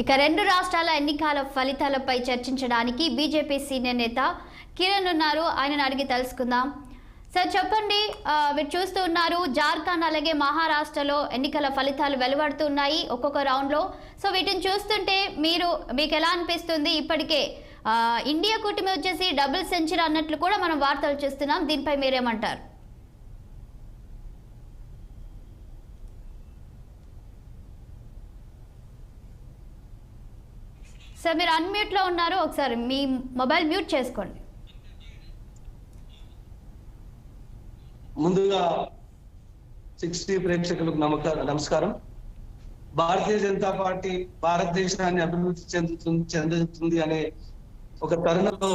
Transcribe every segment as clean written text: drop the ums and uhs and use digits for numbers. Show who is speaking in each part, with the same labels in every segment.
Speaker 1: ఇక రెండు రాష్ట్రాల ఎన్నికల ఫలితాలపై చర్చించడానికి బీజేపీ సీనియర్ నేత కిరణ్ ఉన్నారు. ఆయనను అడిగి తెలుసుకుందాం. సార్ చెప్పండి, మీరు చూస్తూ ఉన్నారు జార్ఖండ్ అలాగే మహారాష్ట్రలో ఎన్నికల ఫలితాలు వెలువడుతున్నాయి ఒక్కొక్క రౌండ్లో. సో వీటిని చూస్తుంటే మీకు ఎలా అనిపిస్తుంది? ఇప్పటికే ఇండియా కూటమి వచ్చేసి డబుల్ సెంచరీ అన్నట్లు కూడా మనం వార్తలు చూస్తున్నాం. దీనిపై మీరేమంటారు? సార్ మీరు అన్మ్యూట్లో ఉన్నారు, ఒకసారి మీ మొబైల్ మ్యూట్ చేసుకోండి.
Speaker 2: ముందుగా 60 ప్రేక్షకులకు నమస్కారం. భారతీయ జనతా పార్టీ భారతదేశాన్ని అభివృద్ధి చెందుతుంది అనే ఒక తరుణంలో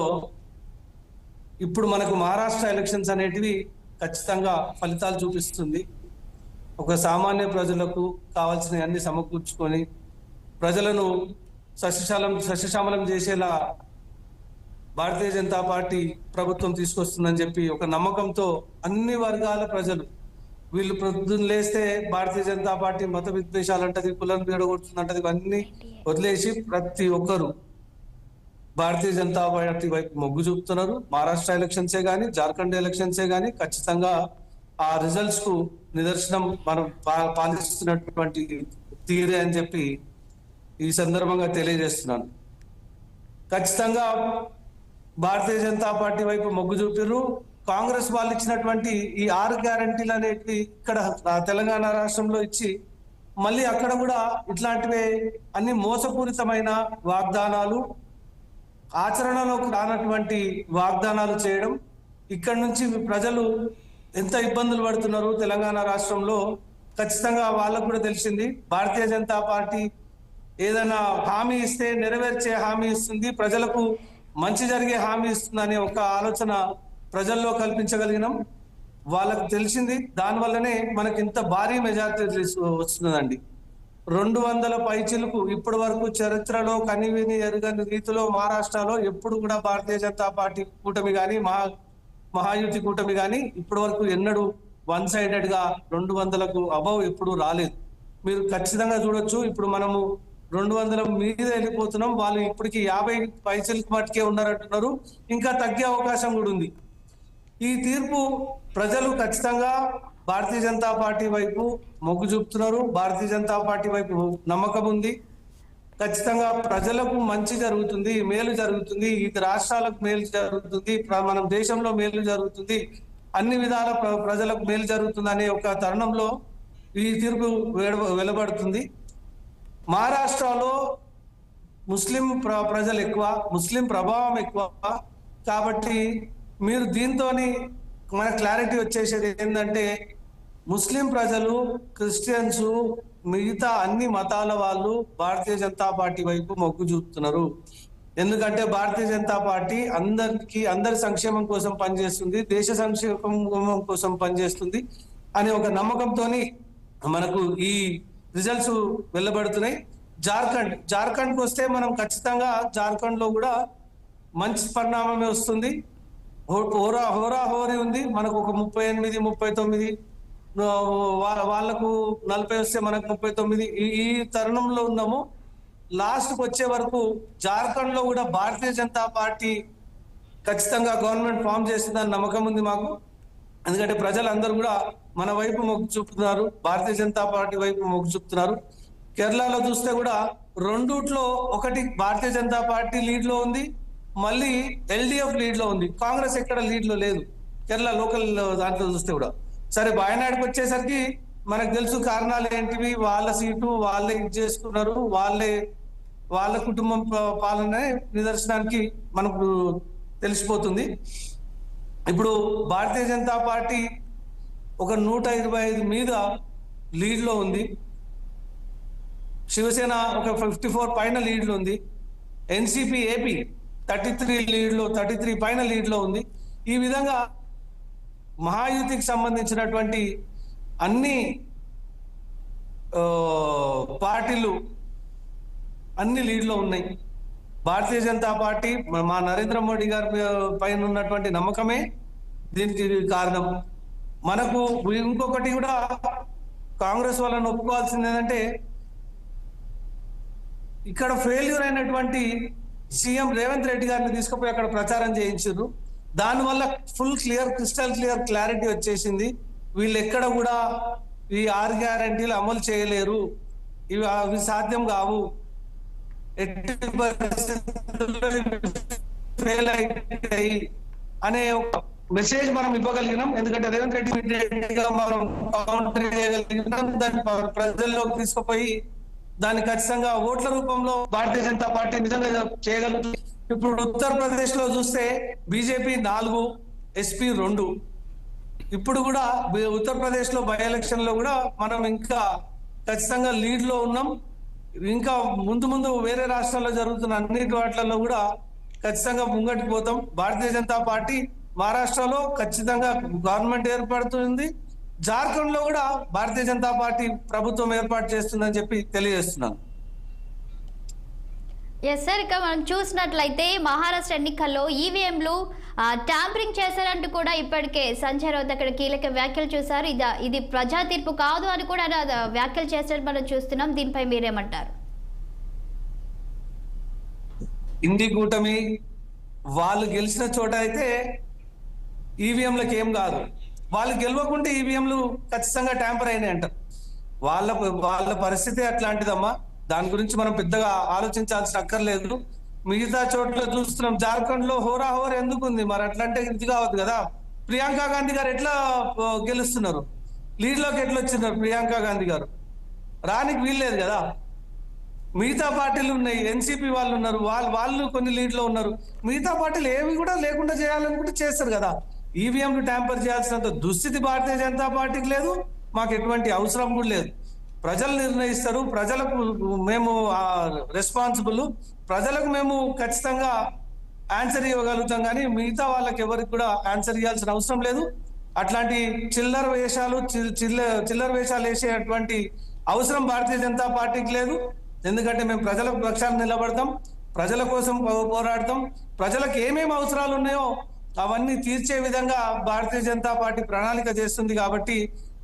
Speaker 2: ఇప్పుడు మనకు మహారాష్ట్ర ఎలక్షన్స్ అనేటివి ఖచ్చితంగా ఫలితాలు చూపిస్తుంది. ఒక సామాన్య ప్రజలకు కావాల్సిన అన్ని సమకూర్చుకొని ప్రజలను సస్యశ్యామలం చేసేలా భారతీయ జనతా పార్టీ ప్రభుత్వం తీసుకొస్తుందని చెప్పి ఒక నమ్మకంతో అన్ని వర్గాల ప్రజలు వీళ్ళు ప్రొద్దున లేస్తే భారతీయ జనతా పార్టీ మత విద్వేషాలు అంటది, కులం విడగొడుతుందంటది, ఇవన్నీ వదిలేసి ప్రతి ఒక్కరు భారతీయ జనతా పార్టీ వైపు మొగ్గు చూపుతున్నారు. మహారాష్ట్ర ఎలక్షన్సే కానీ జార్ఖండ్ ఎలక్షన్సే కానీ ఖచ్చితంగా ఆ రిజల్ట్స్ కు నిదర్శనం మనం పాలిస్తున్నటువంటి తీరే అని చెప్పి ఈ సందర్భంగా తెలియజేస్తున్నాను. ఖచ్చితంగా భారతీయ జనతా పార్టీ వైపు మొగ్గు చూపిరు. కాంగ్రెస్ వాళ్ళు ఇచ్చినటువంటి ఈ 6 గ్యారంటీలు అనేటివి ఇక్కడ తెలంగాణ రాష్ట్రంలో ఇచ్చి మళ్ళీ అక్కడ కూడా ఇట్లాంటివే అన్ని మోసపూరితమైన వాగ్దానాలు, ఆచరణలోకి రానటువంటి వాగ్దానాలు చేయడం, ఇక్కడ నుంచి ప్రజలు ఎంత ఇబ్బందులు పడుతున్నారు తెలంగాణ రాష్ట్రంలో ఖచ్చితంగా వాళ్ళకు కూడా తెలిసింది. భారతీయ జనతా పార్టీ ఏదైనా హామీ ఇస్తే నెరవేర్చే హామీ ఇస్తుంది, ప్రజలకు మంచి జరిగే హామీ ఇస్తుంది అనే ఒక ఆలోచన ప్రజల్లో కల్పించగలిగినాం. వాళ్ళకు తెలిసింది. దానివల్లనే మనకి ఇంత భారీ మెజార్టీ వస్తుందండి. 200 పైచిలకు ఇప్పటి వరకు చరిత్రలో కనివిని ఎరుగని రీతిలో మహారాష్ట్రలో ఎప్పుడు కూడా భారతీయ జనతా పార్టీ కూటమి కానీ మహాయుతి కూటమి కానీ ఇప్పటి వరకు ఎన్నడూ 1 సైడెడ్ గా 200కు అబౌవ్ ఎప్పుడు రాలేదు. మీరు ఖచ్చితంగా చూడొచ్చు. ఇప్పుడు మనము 200 మీద వెళ్ళిపోతున్నాం. వాళ్ళు ఇప్పటికి 50 పైసలకు మట్టుకే ఉన్నారంటున్నారు. ఇంకా తగ్గే అవకాశం కూడా ఉంది. ఈ తీర్పు ప్రజలు ఖచ్చితంగా భారతీయ జనతా పార్టీ వైపు మొగ్గు చూపుతున్నారు. భారతీయ జనతా పార్టీ వైపు నమ్మకం ఉంది. ఖచ్చితంగా ప్రజలకు మంచి జరుగుతుంది, మేలు జరుగుతుంది, ఈ రాష్ట్రాలకు మేలు జరుగుతుంది, మనం దేశంలో మేలు జరుగుతుంది, అన్ని విధాల ప్రజలకు మేలు జరుగుతుంది అనే ఒక తరుణంలో ఈ తీర్పు వెలువడుతుంది. మహారాష్ట్రలో ముస్లిం ప్రజలు ఎక్కువ, ముస్లిం ప్రభావం ఎక్కువ కాబట్టి మీరు దీంతో మన క్లారిటీ వచ్చేసేది ఏంటంటే ముస్లిం ప్రజలు, క్రిస్టియన్స్, మిగతా అన్ని మతాల వాళ్ళు భారతీయ జనతా పార్టీ వైపు మొగ్గు చూపుతున్నారు. ఎందుకంటే భారతీయ జనతా పార్టీ అందరి సంక్షేమం కోసం పనిచేస్తుంది, దేశ సంక్షేమం కోసం పనిచేస్తుంది అనే ఒక నమ్మకంతో మనకు ఈ రిజల్ట్స్ వెళ్ళబడుతున్నాయి. జార్ఖండ్కి వస్తే మనం ఖచ్చితంగా జార్ఖండ్ లో కూడా మంచి పరిణామమే వస్తుంది. హోరీ ఉంది. మనకు ఒక 38, 39, వాళ్లకు 40 వస్తే మనకు 39 ఈ తరుణంలో ఉన్నాము. లాస్ట్కి వచ్చే వరకు జార్ఖండ్ లో కూడా భారతీయ జనతా పార్టీ ఖచ్చితంగా గవర్నమెంట్ ఫామ్ చేస్తుందని నమ్మకం ఉంది మాకు. ఎందుకంటే ప్రజలందరూ కూడా మన వైపు మొగ్గు చూపుతున్నారు, భారతీయ జనతా పార్టీ వైపు మొగ్గు చూపుతున్నారు. కేరళలో చూస్తే కూడా రెండుట్లో ఒకటి భారతీయ జనతా పార్టీ లీడ్ లో ఉంది, మళ్ళీ ఎల్డిఎఫ్ లీడ్ లో ఉంది. కాంగ్రెస్ ఎక్కడ లీడ్ లో లేదు కేరళ లోకల్ దాంట్లో చూస్తే కూడా. సరే వాయనాడుకి వచ్చేసరికి మనకు తెలుసు కారణాలు ఏంటివి. వాళ్ళ సీటు వాళ్ళే చేసుకున్నారు, వాళ్ళ కుటుంబం పాలన నిదర్శనానికి మనకు తెలిసిపోతుంది. ఇప్పుడు భారతీయ జనతా పార్టీ ఒక 125 మీద లీడ్ లో ఉంది, శివసేన ఒక 54 పైన లీడ్ లో ఉంది, ఎన్సిపి ఏపీ 33 పైన లీడ్ లో ఉంది. ఈ విధంగా మహాయుతికి సంబంధించినటువంటి అన్ని పార్టీలు అన్ని లీడ్ లో ఉన్నాయి. భారతీయ జనతా పార్టీ మా నరేంద్ర మోడీ గారి పైన ఉన్నటువంటి నమ్మకమే దీనికి కారణం. మనకు ఇంకొకటి కూడా కాంగ్రెస్ వాళ్ళని ఒప్పుకోవాల్సింది ఏంటంటే ఇక్కడ ఫెయిల్యూర్ అయినటువంటి సీఎం రేవంత్ రెడ్డి గారిని తీసుకుపోయి అక్కడ ప్రచారం చేయించారు. దానివల్ల ఫుల్ క్రిస్టల్ క్లారిటీ వచ్చేసింది. వీళ్ళు ఎక్కడ కూడా ఈ 6 గ్యారంటీలు అమలు చేయలేరు, అవి సాధ్యం కావు, ఎట్టి పరిస్థితుల్లో ఫెయిల్ అవుతాయి అనే ఒక మెసేజ్ మనం ఇవ్వగలిగినాం. ఎందుకంటే రేవంత్ రెడ్డిగా మనం కౌంటర్ చేయగలిగినాం. దాన్ని ప్రజల్లోకి తీసుకుపోయి దాన్ని ఖచ్చితంగా ఓట్ల రూపంలో భారతీయ జనతా పార్టీ నిజంగా చేయగలుగుతుంది. ఇప్పుడు ఉత్తరప్రదేశ్ లో చూస్తే బీజేపీ 4, ఎస్పీ 2. ఇప్పుడు కూడా ఉత్తరప్రదేశ్ లో బై ఎలక్షన్ లో కూడా మనం ఇంకా ఖచ్చితంగా లీడ్ లో ఉన్నాం. ఇంకా ముందు వేరే రాష్ట్రాల్లో జరుగుతున్న అన్నిటి వాటిల్లో కూడా ఖచ్చితంగా ముంగటికి పోతాం. భారతీయ జనతా పార్టీ మహారాష్ట్రలో ఖచ్చితంగా గవర్నమెంట్ ఏర్పడుతుంది. జార్ఖండ్ లో కూడా భారతీయ జనతా పార్టీ ప్రభుత్వం ఏర్పాటు చేస్తుందని చెప్పి తెలియజేస్తున్నాను.
Speaker 1: ఎస్ సార్, ఇక మనం చూసినట్లయితే మహారాష్ట్ర ఎన్నికల్లో ఈవీఎంలు ట్యాంపరింగ్ చేశారంటూ కూడా ఇప్పటికే సంజయ్ రావుత్ అక్కడ కీలక వ్యాఖ్యలు చూశారు. ఇది ప్రజా తీర్పు కాదు అని కూడా వ్యాఖ్యలు చేసినట్టు మనం చూస్తున్నాం. దీనిపై మీరేమంటారు?
Speaker 2: ఇండి కూటమి వాళ్ళు గెలిచిన చోట అయితే ఈవీఎంలకు ఏం కాదు, వాళ్ళు గెలవకుంటే ఈవీఎంలు ఖచ్చితంగా ట్యాంపర్ అయినాయి అంటారు. వాళ్ళ పరిస్థితి అట్లాంటిదమ్మా. దాని గురించి మనం పెద్దగా ఆలోచించాల్సిన అక్కర్లేదు. మిగతా చోట్ల చూస్తున్నాం, జార్ఖండ్ లో హోరాహోర్ ఎందుకు ఉంది? మరి అట్లంటే ఇది కావద్దు కదా. ప్రియాంక గాంధీ గారు ఎట్లా గెలుస్తున్నారు? లీడ్ లోకి ఎట్లా వచ్చినారు? ప్రియాంక గాంధీ గారు రానికి వీల్లేదు కదా. మిగతా పార్టీలు ఉన్నాయి, ఎన్సీపీ వాళ్ళు ఉన్నారు, వాళ్ళు కొన్ని లీడ్ లో ఉన్నారు. మిగతా పార్టీలు ఏవి కూడా లేకుండా చేయాలనుకుంటే చేస్తారు కదా. ఈవీఎంలు ట్యాంపర్ చేయాల్సినంత దుస్థితి భారతీయ జనతా పార్టీకి లేదు, మాకు ఎటువంటి అవసరం కూడా లేదు. ప్రజలు నిర్ణయిస్తారు, ప్రజలకు మేము రెస్పాన్సిబుల్, ప్రజలకు మేము ఖచ్చితంగా ఆన్సర్ ఇవ్వగలుగుతాం. కానీ మిగతా వాళ్ళకి ఎవరికి కూడా ఆన్సర్ ఇవ్వాల్సిన అవసరం లేదు. అట్లాంటి చిల్లర వేషాలు వేసేటువంటి అవసరం భారతీయ జనతా పార్టీకి లేదు. ఎందుకంటే మేము ప్రజల పక్షాన నిలబడతాం, ప్రజల కోసం పోరాడతాం. ప్రజలకు ఏమేమి అవసరాలు ఉన్నాయో అవన్నీ తీర్చే విధంగా భారతీయ జనతా పార్టీ ప్రణాళిక చేస్తుంది. కాబట్టి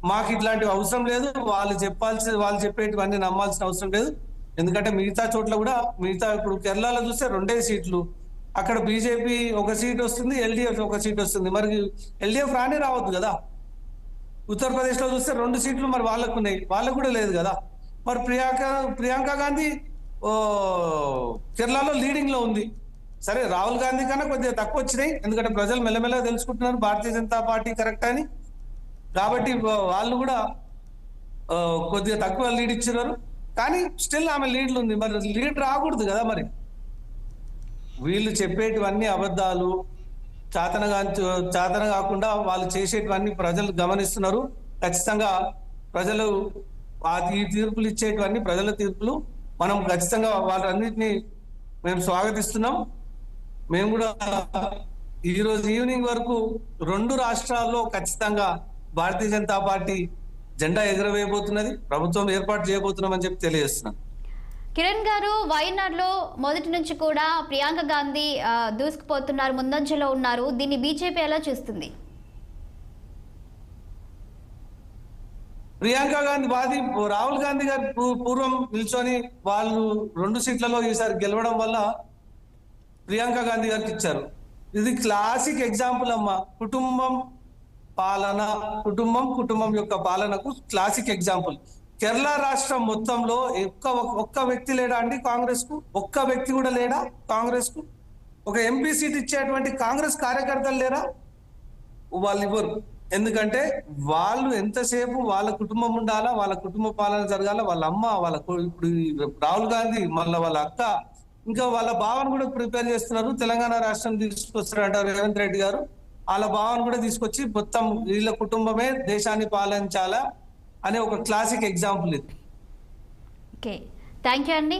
Speaker 2: మాకు ఇట్లాంటివి అవసరం లేదు. వాళ్ళు చెప్పేటివన్నీ నమ్మాల్సిన అవసరం లేదు. ఎందుకంటే మిగతా చోట్ల కూడా ఇప్పుడు కేరళలో చూస్తే 2 సీట్లు, అక్కడ బీజేపీ 1 సీట్ వస్తుంది, ఎల్డీఎఫ్ 1 సీట్ వస్తుంది. మరి ఎల్డీఎఫ్ రావద్దు కదా. ఉత్తరప్రదేశ్ లో చూస్తే 2 సీట్లు మరి వాళ్ళకు ఉన్నాయి, వాళ్ళకు కూడా లేదు కదా. మరి ప్రియాంక గాంధీ కేరళలో లీడింగ్ లో ఉంది. సరే, రాహుల్ గాంధీ కన్నా కొద్దిగా తక్కువ వచ్చినాయి, ఎందుకంటే ప్రజలు మెల్లమెల్లగా తెలుసుకుంటున్నారు భారతీయ జనతా పార్టీ కరెక్ట్ అని. కాబట్టి వాళ్ళు కూడా కొద్దిగా తక్కువ లీడ్ ఇచ్చినారు. కానీ స్టిల్ ఆమె లీడ్లు ఉంది. మరి లీడ్ రాకూడదు కదా. మరి వీళ్ళు చెప్పేటివన్నీ అబద్ధాలు, చాతన కాకుండా వాళ్ళు చేసేటివన్నీ ప్రజలు గమనిస్తున్నారు. ఖచ్చితంగా ప్రజలు ఈ తీర్పులు ఇచ్చేటివన్నీ ప్రజల తీర్పులు. మనం ఖచ్చితంగా వాళ్ళన్నింటినీ మేము స్వాగతిస్తున్నాం. మేము కూడా ఈరోజు ఈవినింగ్ వరకు 2 రాష్ట్రాల్లో ఖచ్చితంగా భారతీయ జనతా పార్టీ జెండా ఎగరవేయబోతున్నది, ప్రభుత్వం ఏర్పాటు చేయబోతున్నామని చెప్పి తెలియజేస్తున్నాం.
Speaker 1: కిరణ్ గారు, వయనాడ్లో మొదటి నుంచి కూడా ప్రియాంక గాంధీ దూసుకుపోతున్నారు, ముందంజలో ఉన్నారు. దీన్ని బీజేపీ ఎలా చూస్తుంది?
Speaker 2: ప్రియాంక గాంధీ రాహుల్ గాంధీ గారు పూర్వం నిల్చొని వాళ్ళు 2 సీట్లలో ఈసారి గెలవడం వల్ల ప్రియాంక గాంధీ గారికి ఇచ్చారు. ఇది క్లాసిక్ ఎగ్జాంపుల్ అమ్మా. కుటుంబం యొక్క పాలనకు క్లాసిక్ ఎగ్జాంపుల్. కేరళ రాష్ట్రం మొత్తంలో ఒక్క వ్యక్తి లేడా అండి కాంగ్రెస్ కు? ఒక్క వ్యక్తి కూడా లేడా కాంగ్రెస్ కు? ఒక ఎంపీ సీట్ ఇచ్చేటువంటి కాంగ్రెస్ కార్యకర్తలు లేరా? వాళ్ళు ఇవ్వరు. ఎందుకంటే వాళ్ళు ఎంతసేపు వాళ్ళ కుటుంబం ఉండాలా, వాళ్ళ కుటుంబ పాలన జరగాల, వాళ్ళ అమ్మ, ఇప్పుడు రాహుల్ గాంధీ, మళ్ళీ వాళ్ళ అక్క, ఇంకా వాళ్ళ బావను కూడా ప్రిపేర్ చేస్తున్నారు. తెలంగాణ రాష్ట్రం తీసుకొస్తారంటారు రేవంత్ రెడ్డి గారు. వాళ్ళ భావన కూడా తీసుకొచ్చి మొత్తం వీళ్ళ కుటుంబమే దేశాన్ని పాలించాలా అనే ఒక క్లాసిక్ ఎగ్జాంపుల్ ఇది.
Speaker 1: ఓకే, థ్యాంక్ యూ అండి.